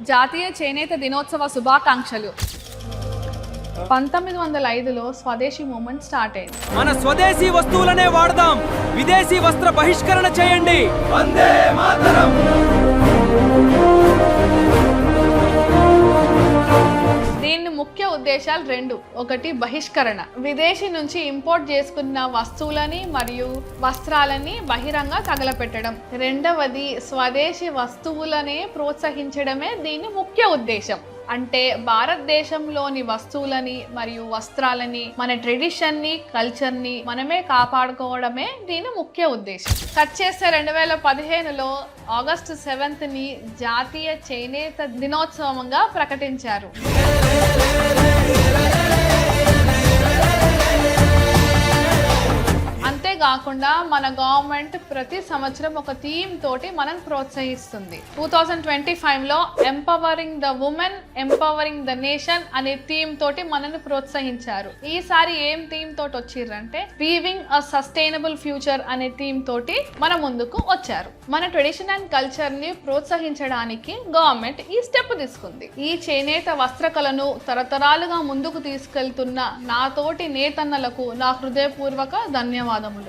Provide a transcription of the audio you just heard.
జాతీయ చేనేత దినోత్సవ శుభాకాంక్షలు. 1905లో స్వదేశీ మూవ్మెంట్ స్టార్ట్ అయింది. మన స్వదేశీ వస్తువులనే వాడదాం, విదేశీ వస్త్ర బహిష్కరణ చేయండి. వందే మాతరం. దీని ముఖ్య ఉద్దేశాలు రెండు. ఒకటి బహిష్కరణ, విదేశీ నుంచి ఇంపోర్ట్ చేసుకున్న వస్తువులని మరియు వస్త్రాలని బహిరంగ తగలపెట్టడం. రెండవది స్వదేశీ వస్తువులనే ప్రోత్సహించడమే దీని ముఖ్య ఉద్దేశం. అంటే భారతదేశంలోని వస్తువులని మరియు వస్త్రాలని, మన ట్రెడిషన్ని, కల్చర్ని మనమే కాపాడుకోవడమే దీని ముఖ్య ఉద్దేశం. కట్ చేస్తే 2015లో ఆగస్టు 7ని జాతీయ చేనేత దినోత్సవంగా ప్రకటించారు. అంతేకాకుండా మన గవర్నమెంట్ ప్రతి సంవత్సరం ఒక థీమ్ తోటి మనం ప్రోత్సహిస్తుంది. 2025లో empowering the women, empowering the nation అనే థీమ్ తోటి మనల్ని ప్రోత్సహించారు. ఈసారి ఏం థీమ్ తోటి వచ్చిర్రంటే వీవింగ్ అ సస్టైనబుల్ ఫ్యూచర్ అనే థీమ్ తోటి మన ముందుకు వచ్చారు. మన ట్రెడిషన్ అండ్ కల్చర్ ని ప్రోత్సహించడానికి గవర్నమెంట్ ఈ స్టెప్ తీసుకుంది. ఈ చేనేత వస్త్రకళను తరతరాలుగా ముందుకు తీసుకెళ్తున్న నా తోటి నేతన్నలకు నా హృదయపూర్వక ధన్యవాదములు.